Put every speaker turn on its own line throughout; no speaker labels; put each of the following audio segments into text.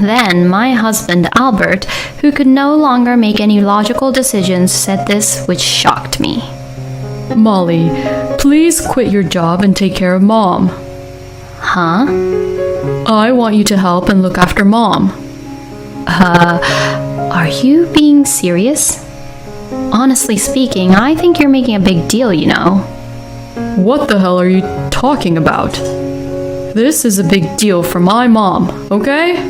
Then my husband Albert, who could no longer make any logical decisions, said this, which shocked me.
Molly, please quit your job and take care of Mom.
Huh?
I want you to help and look after Mom.
Are you being serious? Honestly speaking, I think you're making a big deal, you know.
What the hell are you talking about? This is a big deal for my mom, okay?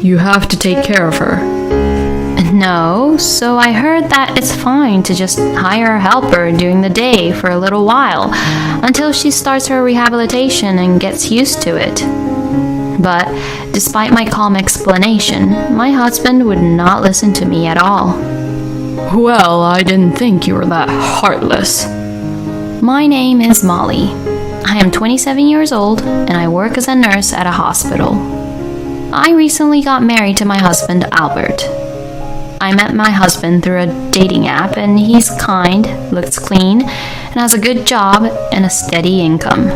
You have to take care of her.
No, so I heard that it's fine to just hire a helper during the day for a little while until she starts her rehabilitation and gets used to it. But despite my calm explanation, my husband would not listen to me at all.
Well, I didn't think you were that heartless.
My name is Molly. I am 27 years old and I work as a nurse at a hospital. I recently got married to my husband, Albert. I met my husband through a dating app, and he's kind, looks clean, and has a good job and a steady income.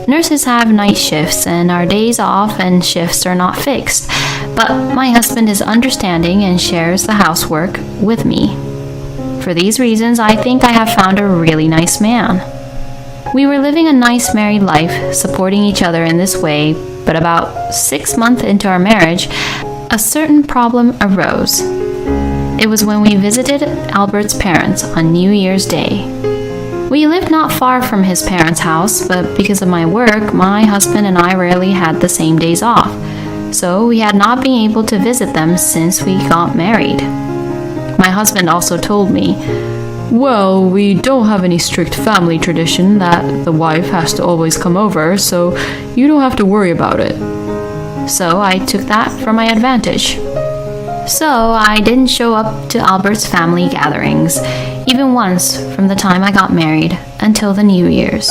Nurses have night shifts, and our days off and shifts are not fixed, but my husband is understanding and shares the housework with me. For these reasons, I think I have found a really nice man. We were living a nice married life, supporting each other in this way, but about 6 months into our marriage, a certain problem arose. It was when we visited Albert's parents on New Year's Day. We lived not far from his parents' house, but because of my work, my husband and I rarely had the same days off, so we had not been able to visit them since we got married. My husband also told me,
Well, we don't have any strict family tradition that the wife has to always come over, so you don't have to worry about it.
So I took that for my advantage. So I didn't show up to Albert's family gatherings, even once from the time I got married until the New Year's.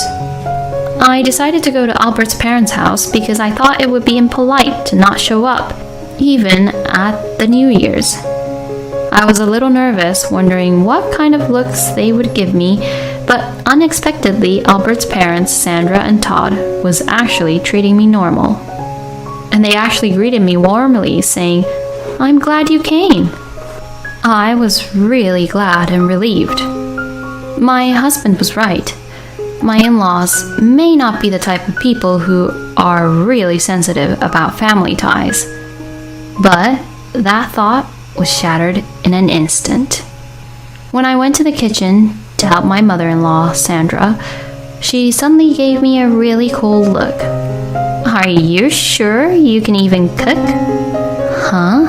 I decided to go to Albert's parents' house because I thought it would be impolite to not show up, even at the New Year's. I was a little nervous, wondering what kind of looks they would give me, but unexpectedly Albert's parents, Sandra and Todd, was actually treating me normal. And they actually greeted me warmly, saying, "I'm glad you came." I was really glad and relieved. My husband was right. My in-laws may not be the type of people who are really sensitive about family ties. But that thought was shattered in an instant. When I went to the kitchen to help my mother-in-law, Sandra, she suddenly gave me a really cold look. "Are you sure you can even cook?" "Huh?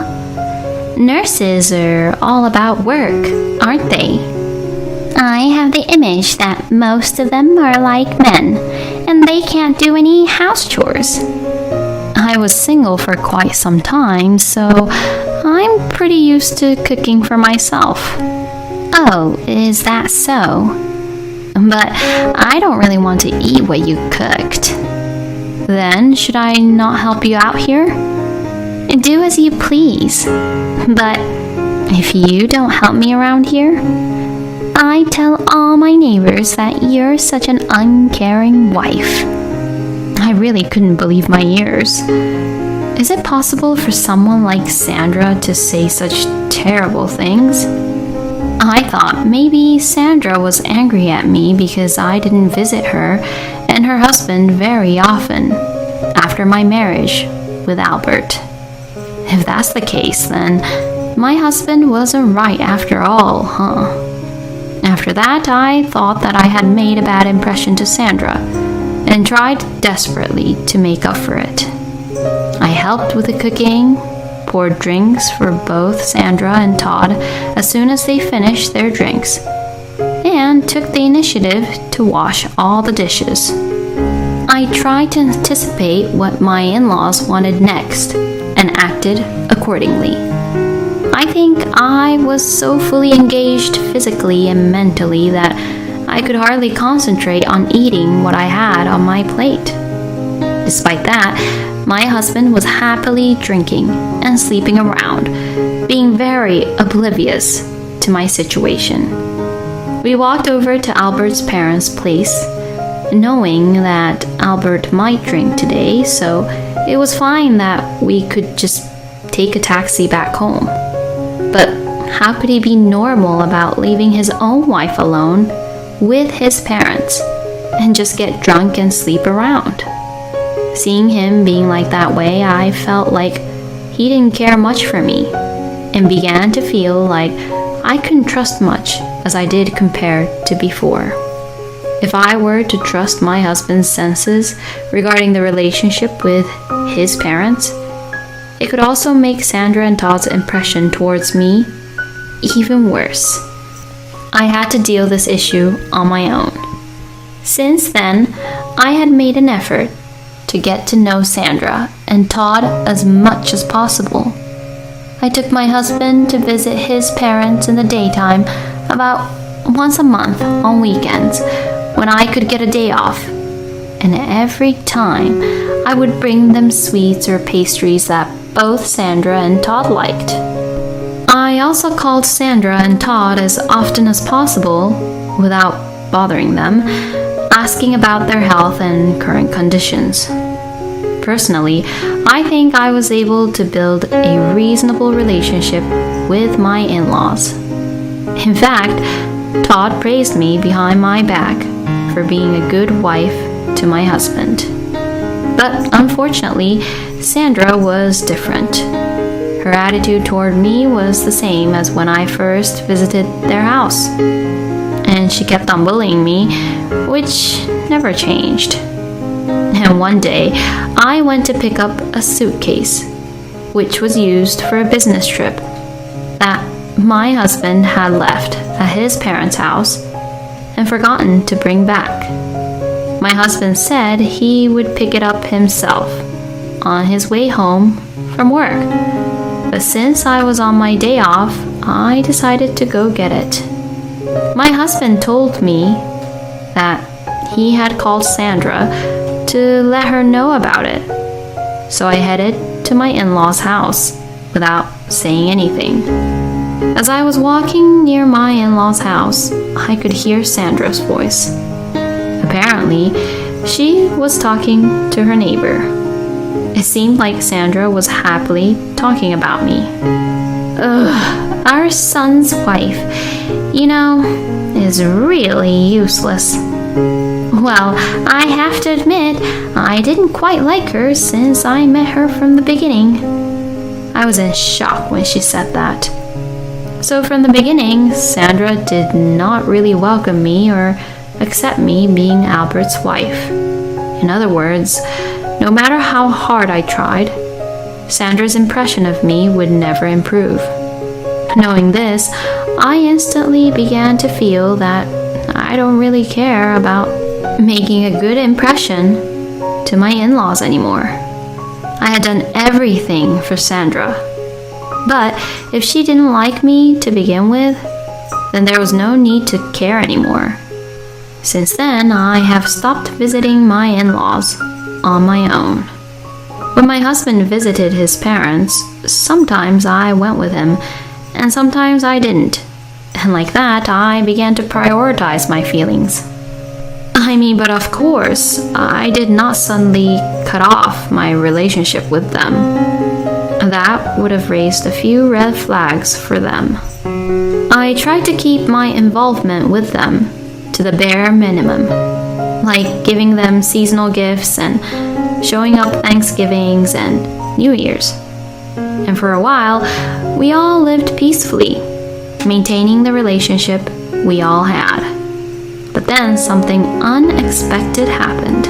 Nurses are all about work, aren't they?" "I have the image that most of them are like men, and they can't do any house chores." I was single for quite some time, so I'm pretty used to cooking for myself. "Oh, is that so? But I don't really want to eat what you cooked." "Then should I not help you out here?" "Do as you please. But if you don't help me around here, I tell all my neighbors that you're such an uncaring wife." I really couldn't believe my ears. Is it possible for someone like Sandra to say such terrible things? I thought maybe Sandra was angry at me because I didn't visit her and her husband very often after my marriage with Albert. If that's the case, then my husband wasn't right after all, huh? After that, I thought that I had made a bad impression to Sandra and tried desperately to make up for it. I helped with the cooking, poured drinks for both Sandra and Todd as soon as they finished their drinks, and took the initiative to wash all the dishes. I tried to anticipate what my in-laws wanted next and acted accordingly. I think I was so fully engaged physically and mentally that I could hardly concentrate on eating what I had on my plate. Despite that, my husband was happily drinking and sleeping around, being very oblivious to my situation. We walked over to Albert's parents' place, knowing that Albert might drink today, so it was fine that we could just take a taxi back home. But how could he be normal about leaving his own wife alone with his parents and just get drunk and sleep around? Seeing him being like that way, I felt like he didn't care much for me and began to feel like I couldn't trust much as I did compared to before. If I were to trust my husband's senses regarding the relationship with his parents, it could also make Sandra and Todd's impression towards me even worse. I had to deal this issue on my own. Since then, I had made an effort to get to know Sandra and Todd as much as possible. I took my husband to visit his parents in the daytime about once a month on weekends when I could get a day off. And every time I would bring them sweets or pastries that both Sandra and Todd liked. I also called Sandra and Todd as often as possible without bothering them, asking about their health and current conditions. Personally, I think I was able to build a reasonable relationship with my in-laws. In fact, Todd praised me behind my back for being a good wife to my husband. But unfortunately, Sandra was different. Her attitude toward me was the same as when I first visited their house. And she kept on bullying me, which never changed. And one day, I went to pick up a suitcase, which was used for a business trip that my husband had left at his parents' house and forgotten to bring back. My husband said he would pick it up himself on his way home from work. But since I was on my day off, I decided to go get it. My husband told me that he had called Sandra to let her know about it. So I headed to my in-laws' house without saying anything. As I was walking near my in-laws' house, I could hear Sandra's voice. Apparently, she was talking to her neighbor. It seemed like Sandra was happily talking about me. Ugh, our son's wife, is really useless. Well, I have to admit, I didn't quite like her since I met her from the beginning. I was in shock when she said that. So from the beginning, Sandra did not really welcome me or accept me being Albert's wife. In other words, no matter how hard I tried, Sandra's impression of me would never improve. Knowing this, I instantly began to feel that I don't really care about making a good impression to my in-laws anymore. I had done everything for Sandra. But if she didn't like me to begin with, then there was no need to care anymore. Since then, I have stopped visiting my in-laws on my own. When my husband visited his parents, sometimes I went with him, and sometimes I didn't. And like that, I began to prioritize my feelings. But of course, I did not suddenly cut off my relationship with them. That would have raised a few red flags for them. I tried to keep my involvement with them to the bare minimum, like giving them seasonal gifts and showing up Thanksgivings and New Year's. And for a while, we all lived peacefully, maintaining the relationship we all had. But then something unexpected happened.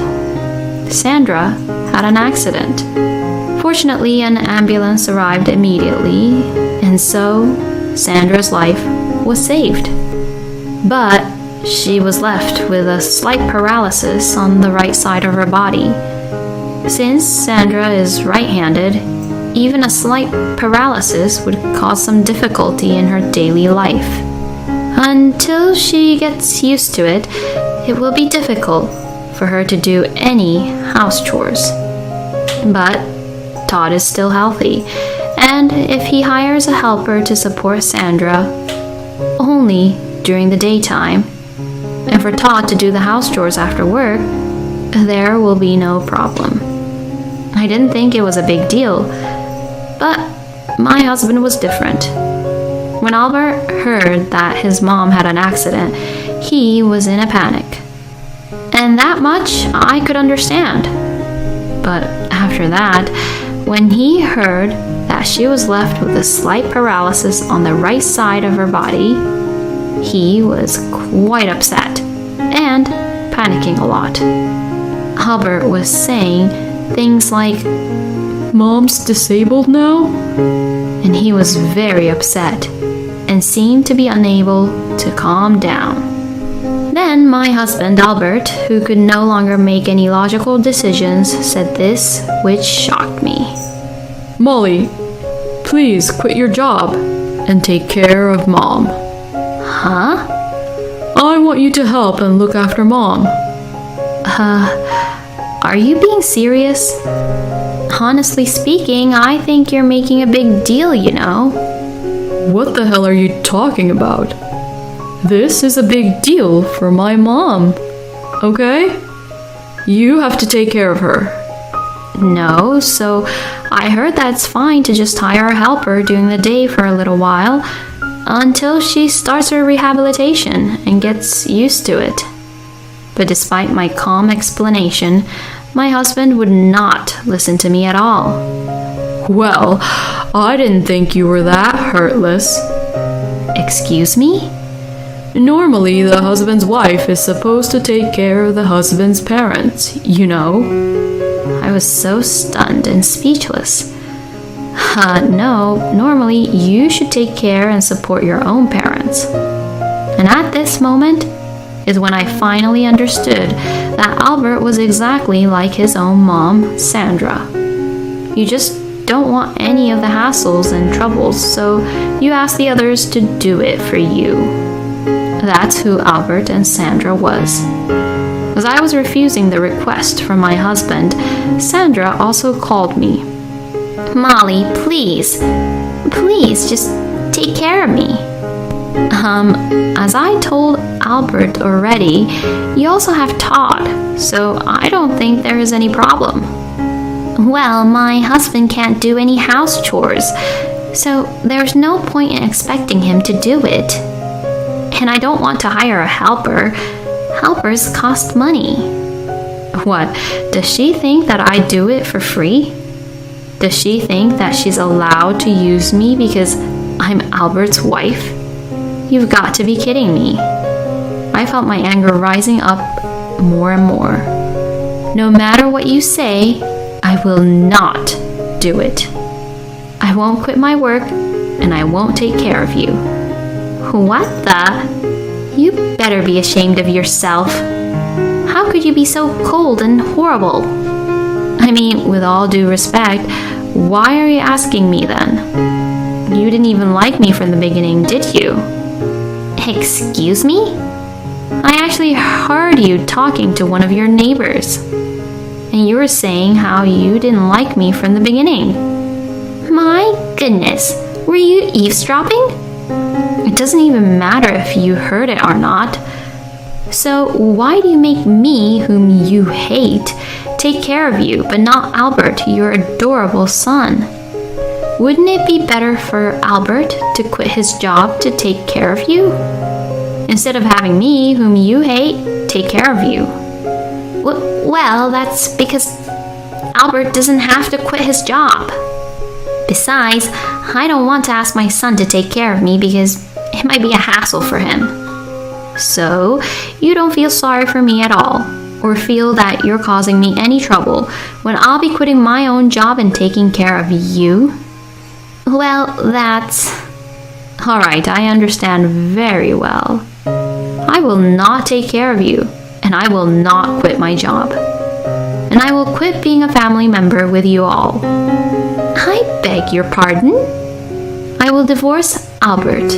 Sandra had an accident. Fortunately, an ambulance arrived immediately, and so Sandra's life was saved. But she was left with a slight paralysis on the right side of her body. Since Sandra is right-handed, even a slight paralysis would cause some difficulty in her daily life. Until she gets used to it, it will be difficult for her to do any house chores. But Todd is still healthy, and if he hires a helper to support Sandra only during the daytime, and for Todd to do the house chores after work, there will be no problem. I didn't think it was a big deal, but my husband was different. When Albert heard that his mom had an accident, he was in a panic. And that much I could understand. But after that, when he heard that she was left with a slight paralysis on the right side of her body, he was quite upset and panicking a lot. Albert was saying things like,
Mom's disabled now?
and he was very upset and seemed to be unable to calm down. Then my husband, Albert, who could no longer make any logical decisions, said this, which shocked me.
Molly, please quit your job and take care of Mom.
Huh?
I want you to help and look after Mom.
Are you being serious? Honestly speaking, I think you're making a big deal, you know.
What the hell are you talking about? This is a big deal for my mom, okay? You have to take care of her.
No, so I heard that's fine to just hire a helper during the day for a little while until she starts her rehabilitation and gets used to it. But despite my calm explanation, my husband would not listen to me at all.
Well, I didn't think you were that heartless.
Excuse me?
Normally, the husband's wife is supposed to take care of the husband's parents, you know.
I was so stunned and speechless. No, normally you should take care and support your own parents. And at this moment is when I finally understood that Albert was exactly like his own mom, Sandra. You just don't want any of the hassles and troubles, so you ask the others to do it for you. That's who Albert and Sandra was. As I was refusing the request from my husband, Sandra also called me. Molly, please, just take care of me. As I told Albert already, you also have Todd, so I don't think there is any problem. Well, my husband can't do any house chores, so there's no point in expecting him to do it. And I don't want to hire a helper. Helpers cost money. What, does she think that I do it for free? Does she think that she's allowed to use me because I'm Albert's wife? You've got to be kidding me. I felt my anger rising up more and more. No matter what you say, I will not do it. I won't quit my work, and I won't take care of you. What the? You better be ashamed of yourself. How could you be so cold and horrible? I mean, with all due respect, why are you asking me then? You didn't even like me from the beginning, did you? Excuse me? I actually heard you talking to one of your neighbors. And you were saying how you didn't like me from the beginning. My goodness, were you eavesdropping? It doesn't even matter if you heard it or not. So why do you make me, whom you hate, take care of you, but not Albert, your adorable son? Wouldn't it be better for Albert to quit his job to take care of you? Instead of having me, whom you hate, take care of you. Well, that's because Albert doesn't have to quit his job. Besides, I don't want to ask my son to take care of me because it might be a hassle for him. So, you don't feel sorry for me at all, or feel that you're causing me any trouble when I'll be quitting my own job and taking care of you? Well, that's... Alright, I understand very well. I will not take care of you, and I will not quit my job. And I will quit being a family member with you all. I beg your pardon? I will divorce Albert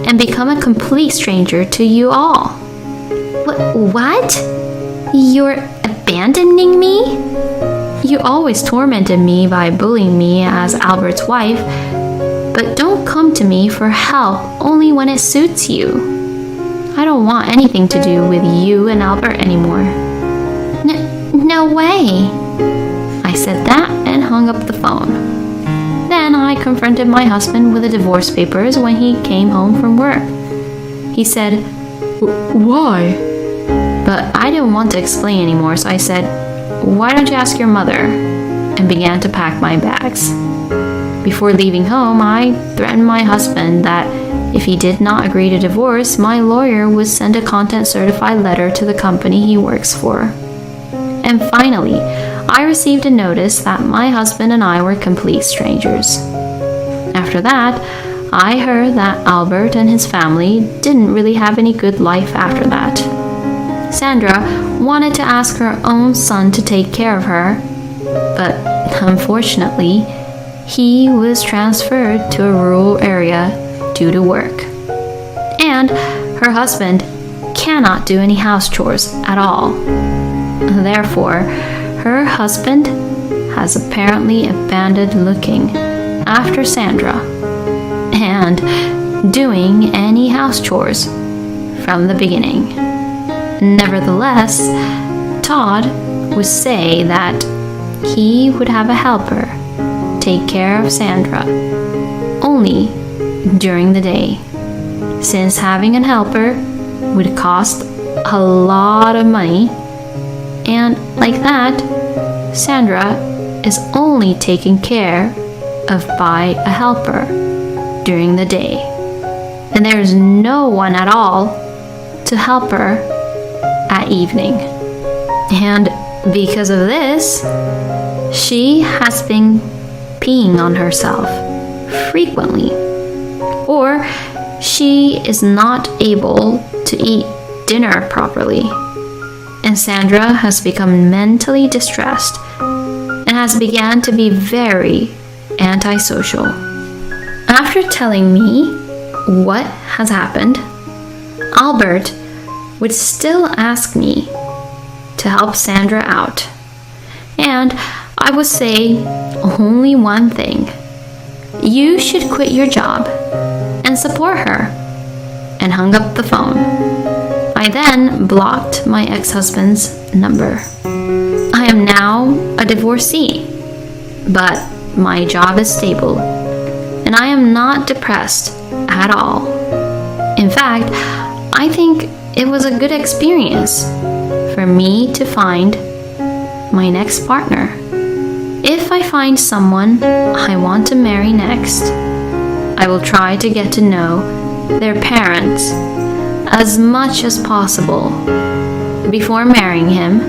and become a complete stranger to you all. What? You're abandoning me? You always tormented me by bullying me as Albert's wife, but don't come to me for help only when it suits you. I don't want anything to do with you and Albert anymore. No way! I said that and hung up the phone. Then I confronted my husband with the divorce papers when he came home from work. He said,
Why?
but I didn't want to explain anymore, so I said, why don't you ask your mother? And began to pack my bags. Before leaving home, I threatened my husband that if he did not agree to divorce, my lawyer would send a content-certified letter to the company he works for. And finally, I received a notice that my husband and I were complete strangers. After that, I heard that Albert and his family didn't really have any good life after that. Sandra wanted to ask her own son to take care of her, but unfortunately, he was transferred to a rural area due to work. And her husband cannot do any house chores at all. Therefore, her husband has apparently abandoned looking after Sandra and doing any house chores from the beginning. Nevertheless, Todd would say that he would have a helper take care of Sandra only during the day, since having a helper would cost a lot of money, and like that, Sandra is only taken care of by a helper during the day, and there is no one at all to help her at evening. And because of this, she has been peeing on herself frequently, or she is not able to eat dinner properly, and Sandra has become mentally distressed and has begun to be very antisocial. After telling me what has happened, Albert would still ask me to help Sandra out, and I would say only one thing: you should quit your job and support her, and hung up the phone. I then blocked my ex-husband's number. I am now a divorcee, but my job is stable, and I am not depressed at all. In fact, I think it was a good experience for me to find my next partner. If I find someone I want to marry next, I will try to get to know their parents as much as possible before marrying him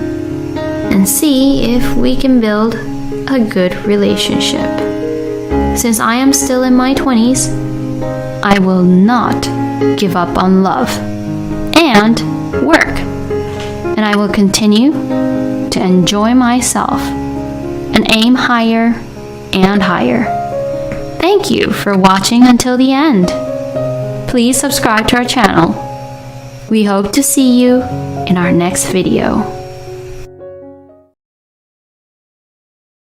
and see if we can build a good relationship. Since I am still in my 20s, I will not give up on love and work, and I will continue to enjoy myself and aim higher and higher. Thank you for watching until the end. Please subscribe to our channel. We hope to see you in our next video.